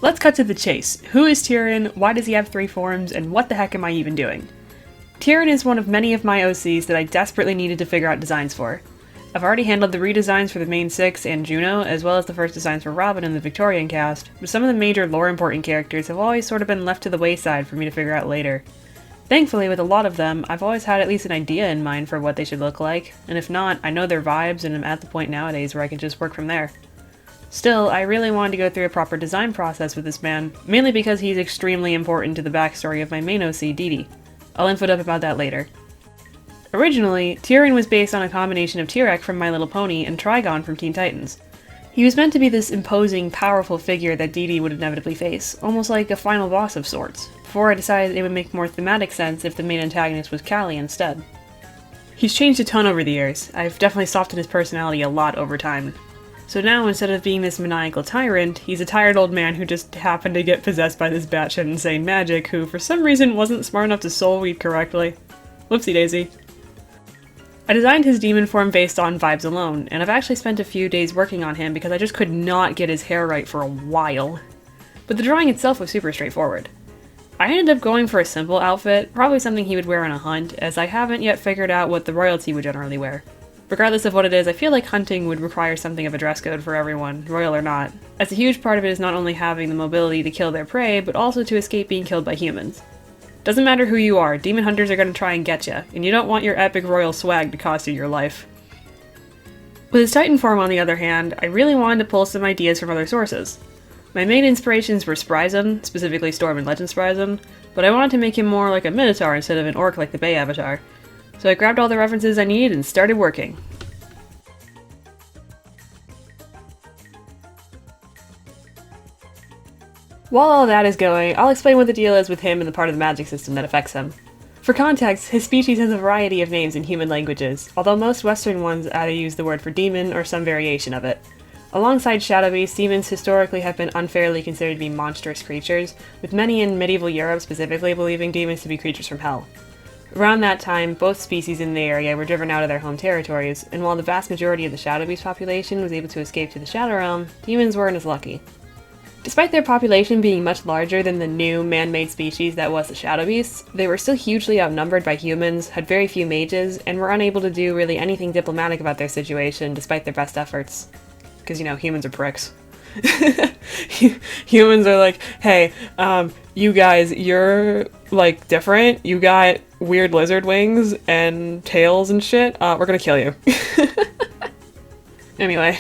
Let's cut to the chase. Who is Tyran, why does he have 3 forms, and what the heck am I even doing? Tyran is one of many of my OCs that I desperately needed to figure out designs for. I've already handled the redesigns for the main 6 and Juno, as well as the first designs for Robin and the Victorian cast, but some of the major lore-important characters have always sort of been left to the wayside for me to figure out later. Thankfully, with a lot of them, I've always had at least an idea in mind for what they should look like, and if not, I know their vibes and am at the point nowadays where I can just work from there. Still, I really wanted to go through a proper design process with this man, mainly because he's extremely important to the backstory of my main OC, Dee. I'll info up about that later. Originally, Tyran was based on a combination of Tyrek from My Little Pony and Trigon from Teen Titans. He was meant to be this imposing, powerful figure that Dee would inevitably face, almost like a final boss of sorts, before I decided it would make more thematic sense if the main antagonist was Callie instead. He's changed a ton over the years. I've definitely softened his personality a lot over time. So now, instead of being this maniacal tyrant, he's a tired old man who just happened to get possessed by this batshit insane magic who, for some reason, wasn't smart enough to soul weed correctly. Whoopsie daisy. I designed his demon form based on vibes alone, and I've actually spent a few days working on him because I just could not get his hair right for a while. But the drawing itself was super straightforward. I ended up going for a simple outfit, probably something he would wear on a hunt, as I haven't yet figured out what the royalty would generally wear. Regardless of what it is, I feel like hunting would require something of a dress code for everyone, royal or not, as a huge part of it is not only having the mobility to kill their prey, but also to escape being killed by humans. Doesn't matter who you are, demon hunters are going to try and get you, and you don't want your epic royal swag to cost you your life. With his Titan form, on the other hand, I really wanted to pull some ideas from other sources. My main inspirations were Spryzen, specifically Storm and Legend Spryzen, but I wanted to make him more like a Minotaur instead of an orc like the Bay Avatar. So I grabbed all the references I needed and started working. While all that is going, I'll explain what the deal is with him and the part of the magic system that affects him. For context, his species has a variety of names in human languages, although most Western ones either use the word for demon or some variation of it. Alongside Shadowbeasts, demons historically have been unfairly considered to be monstrous creatures, with many in medieval Europe specifically believing demons to be creatures from hell. Around that time, both species in the area were driven out of their home territories, and while the vast majority of the Shadowbeast population was able to escape to the Shadow Realm, demons weren't as lucky. Despite their population being much larger than the new man-made species that was the Shadowbeasts, they were still hugely outnumbered by humans, had very few mages, and were unable to do really anything diplomatic about their situation despite their best efforts. Because, you know, humans are pricks. Humans are like, hey, you guys, you're, like, different. You got weird lizard wings and tails and shit. We're gonna kill you. Anyway.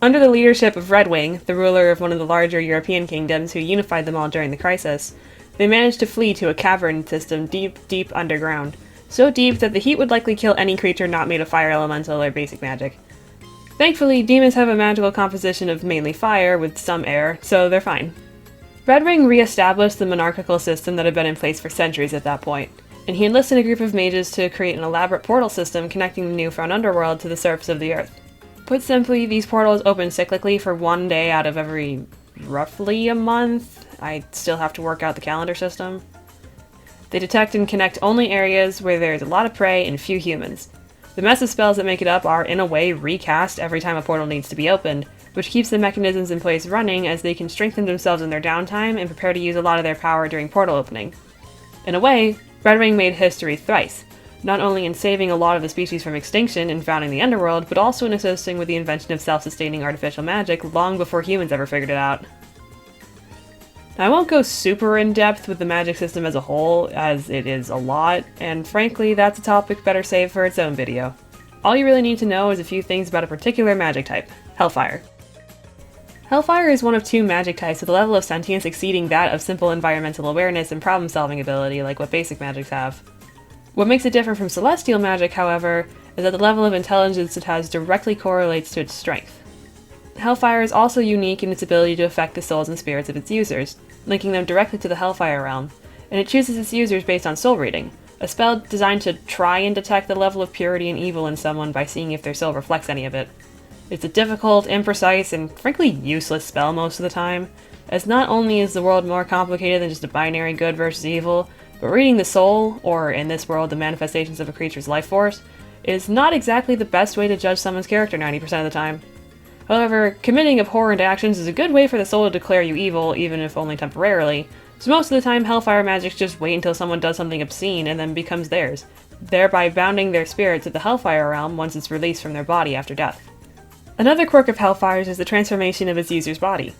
Under the leadership of Redwing, the ruler of one of the larger European kingdoms who unified them all during the crisis, they managed to flee to a cavern system deep underground. So deep that the heat would likely kill any creature not made of fire elemental or basic magic. Thankfully, demons have a magical composition of mainly fire with some air, so they're fine. Redwing re-established the monarchical system that had been in place for centuries at that point, and he enlisted a group of mages to create an elaborate portal system connecting the newfound underworld to the surface of the earth. Put simply, these portals open cyclically for 1 day out of every roughly a month. I still have to work out the calendar system. They detect and connect only areas where there's a lot of prey and few humans. The mess of spells that make it up are, in a way, recast every time a portal needs to be opened, which keeps the mechanisms in place running as they can strengthen themselves in their downtime and prepare to use a lot of their power during portal opening. In a way, Redwing made history thrice. Not only in saving a lot of the species from extinction and founding the underworld, but also in assisting with the invention of self-sustaining artificial magic long before humans ever figured it out. Now, I won't go super in-depth with the magic system as a whole, as it is a lot, and frankly, that's a topic better saved for its own video. All you really need to know is a few things about a particular magic type, Hellfire. Hellfire is one of 2 magic types with a level of sentience exceeding that of simple environmental awareness and problem-solving ability like what basic magics have. What makes it different from celestial magic, however, is that the level of intelligence it has directly correlates to its strength. Hellfire is also unique in its ability to affect the souls and spirits of its users, linking them directly to the Hellfire realm, and it chooses its users based on soul reading, a spell designed to try and detect the level of purity and evil in someone by seeing if their soul reflects any of it. It's a difficult, imprecise, and frankly useless spell most of the time, as not only is the world more complicated than just a binary good versus evil, but reading the soul, or in this world the manifestations of a creature's life force, is not exactly the best way to judge someone's character 90% of the time. However, committing abhorrent actions is a good way for the soul to declare you evil, even if only temporarily, so most of the time hellfire magics just wait until someone does something obscene and then becomes theirs, thereby bounding their spirit to the hellfire realm once it's released from their body after death. Another quirk of hellfires is the transformation of its user's body.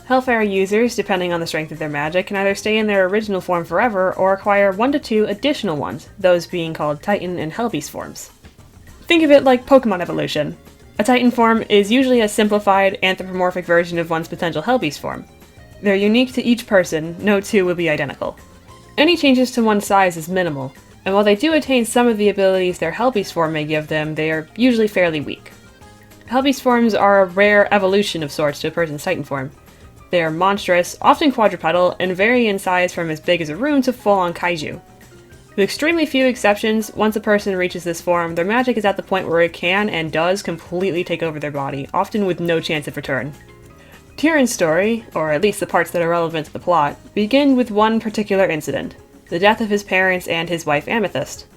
Hellfire users, depending on the strength of their magic, can either stay in their original form forever or acquire 1 to 2 additional ones, those being called Titan and Hellbeast forms. Think of it like Pokemon evolution. A Titan form is usually a simplified, anthropomorphic version of one's potential Hellbeast form. They're unique to each person, no two will be identical. Any changes to one's size is minimal, and while they do attain some of the abilities their Hellbeast form may give them, they are usually fairly weak. Hellbeast forms are a rare evolution of sorts to a person's Titan form. They are monstrous, often quadrupedal, and vary in size from as big as a rune to full-on kaiju. With extremely few exceptions, once a person reaches this form, their magic is at the point where it can and does completely take over their body, often with no chance of return. Tyran's story, or at least the parts that are relevant to the plot, begin with one particular incident, the death of his parents and his wife Amethyst.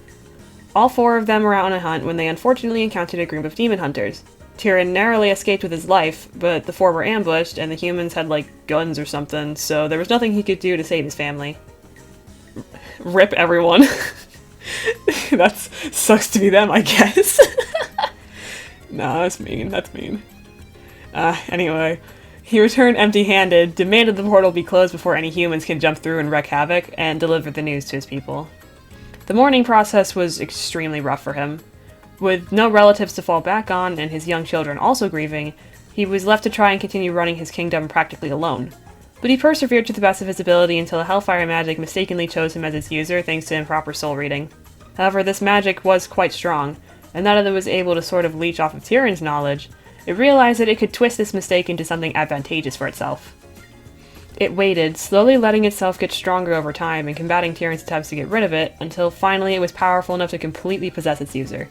All 4 of them were out on a hunt when they unfortunately encountered a group of demon hunters. Tyran narrowly escaped with his life, but the 4 were ambushed, and the humans had, guns or something, so there was nothing he could do to save his family. Rip everyone. That sucks to be them, I guess. Nah, that's mean, Anyway, he returned empty-handed, demanded the portal be closed before any humans can jump through and wreak havoc, and delivered the news to his people. The mourning process was extremely rough for him. With no relatives to fall back on, and his young children also grieving, he was left to try and continue running his kingdom practically alone. But he persevered to the best of his ability until Hellfire magic mistakenly chose him as its user thanks to improper soul reading. However, this magic was quite strong, and now that it was able to sort of leech off of Tyran's knowledge, it realized that it could twist this mistake into something advantageous for itself. It waited, slowly letting itself get stronger over time and combating Tyran's attempts to get rid of it, until finally it was powerful enough to completely possess its user.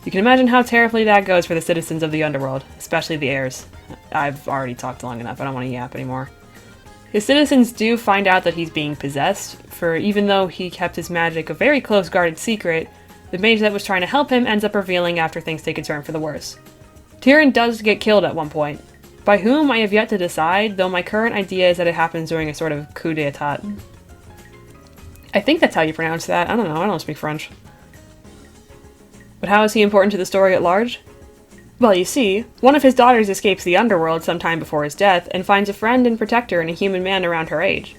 You can imagine how terribly that goes for the citizens of the underworld, especially the heirs. I've already talked long enough, I don't want to yap anymore. His citizens do find out that he's being possessed, for even though he kept his magic a very close guarded secret, the mage that was trying to help him ends up revealing after things take a turn for the worse. Tyran does get killed at one point. By whom I have yet to decide, though my current idea is that it happens during a sort of coup d'etat. I think that's how you pronounce that, I don't know, I don't speak French. But how is he important to the story at large? Well, you see, one of his daughters escapes the underworld sometime before his death and finds a friend and protector in a human man around her age.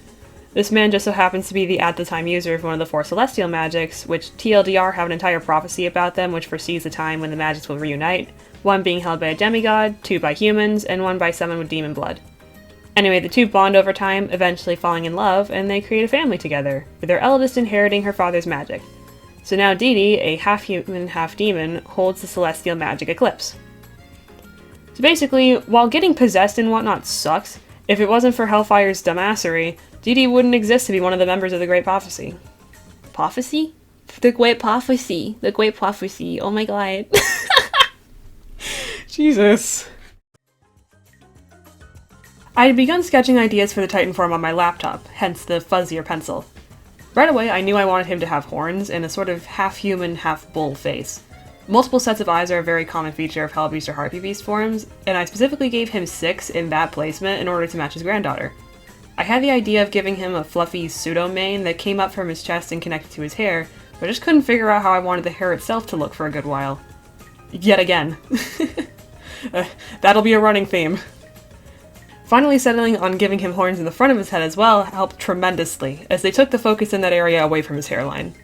This man just so happens to be the at-the-time user of one of the 4 celestial magics, which TLDR have an entire prophecy about them which foresees the time when the magics will reunite, one being held by a demigod, 2 by humans, and 1 by someone with demon blood. Anyway, the 2 bond over time, eventually falling in love, and they create a family together, with their eldest inheriting her father's magic. So now Dee Dee, a half-human, half-demon, holds the celestial magic eclipse. So basically, while getting possessed and whatnot sucks, if it wasn't for Hellfire's dumbassery, Dee Dee wouldn't exist to be one of the members of the Great Prophecy. Prophecy? The Great Prophecy. The Great Prophecy. Oh my god. Jesus. I had begun sketching ideas for the Titan form on my laptop, hence the fuzzier pencil. Right away, I knew I wanted him to have horns and a sort of half-human, half-bull face. Multiple sets of eyes are a very common feature of Hellbeast or Harpybeast forms, and I specifically gave him 6 in that placement in order to match his granddaughter. I had the idea of giving him a fluffy pseudo-mane that came up from his chest and connected to his hair, but I just couldn't figure out how I wanted the hair itself to look for a good while. Yet again. That'll be a running theme. Finally settling on giving him horns in the front of his head as well helped tremendously, as they took the focus in that area away from his hairline.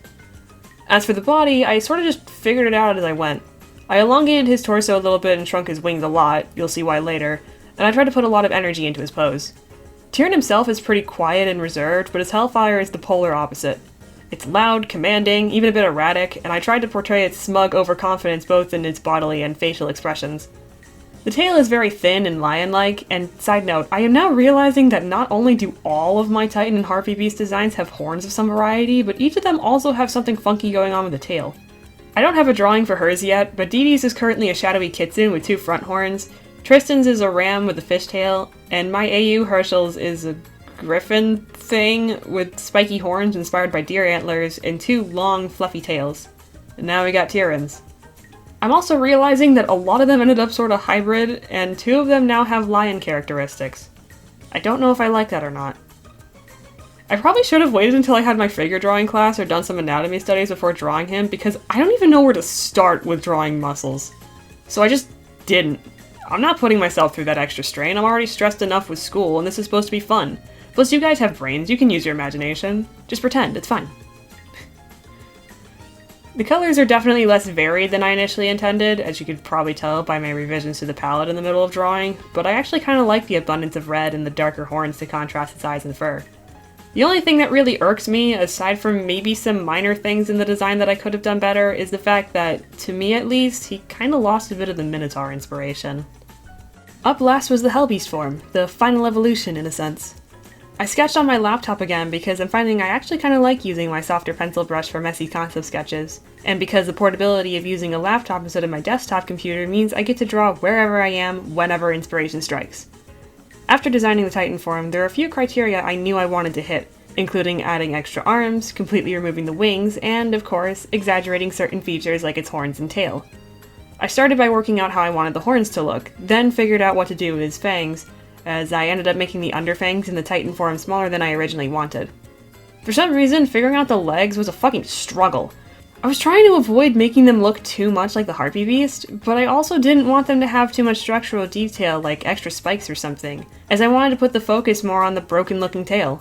As for the body, I sort of just figured it out as I went. I elongated his torso a little bit and shrunk his wings a lot, you'll see why later, and I tried to put a lot of energy into his pose. Tyran himself is pretty quiet and reserved, but his Hellfire is the polar opposite. It's loud, commanding, even a bit erratic, and I tried to portray its smug overconfidence both in its bodily and facial expressions. The tail is very thin and lion-like, and side note, I am now realizing that not only do all of my Titan and Harpybeast designs have horns of some variety, but each of them also have something funky going on with the tail. I don't have a drawing for hers yet, but Dee Dee's is currently a shadowy kitsune with 2 front horns, Tristan's is a ram with a fishtail, and my AU Hershel's is a griffin thing with spiky horns inspired by deer antlers and 2 long, fluffy tails. And now we got Tyran's. I'm also realizing that a lot of them ended up sort of hybrid, and 2 of them now have lion characteristics. I don't know if I like that or not. I probably should have waited until I had my figure drawing class or done some anatomy studies before drawing him, because I don't even know where to start with drawing muscles. So I just didn't. I'm not putting myself through that extra strain. I'm already stressed enough with school, and this is supposed to be fun. Plus, you guys have brains. You can use your imagination. Just pretend. It's fine. The colors are definitely less varied than I initially intended, as you could probably tell by my revisions to the palette in the middle of drawing, but I actually kind of like the abundance of red and the darker horns to contrast its eyes and fur. The only thing that really irks me, aside from maybe some minor things in the design that I could have done better, is the fact that, to me at least, he kinda lost a bit of the Minotaur inspiration. Up last was the Hellbeast form, the final evolution in a sense. I sketched on my laptop again because I'm finding I actually kinda like using my softer pencil brush for messy concept sketches, and because the portability of using a laptop instead of my desktop computer means I get to draw wherever I am, whenever inspiration strikes. After designing the Titan form, there are a few criteria I knew I wanted to hit, including adding extra arms, completely removing the wings, and, of course, exaggerating certain features like its horns and tail. I started by working out how I wanted the horns to look, then figured out what to do with his fangs, as I ended up making the underfangs in the Titan form smaller than I originally wanted. For some reason, figuring out the legs was a fucking struggle. I was trying to avoid making them look too much like the Harpy Beast, but I also didn't want them to have too much structural detail like extra spikes or something, as I wanted to put the focus more on the broken looking tail.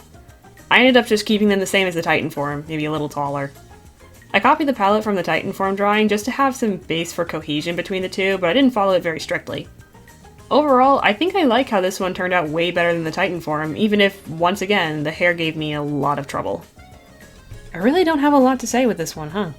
I ended up just keeping them the same as the Titan form, maybe a little taller. I copied the palette from the Titan form drawing just to have some base for cohesion between the two, but I didn't follow it very strictly. Overall, I think I like how this one turned out way better than the Titan form, even if, once again, the hair gave me a lot of trouble. I really don't have a lot to say with this one, huh?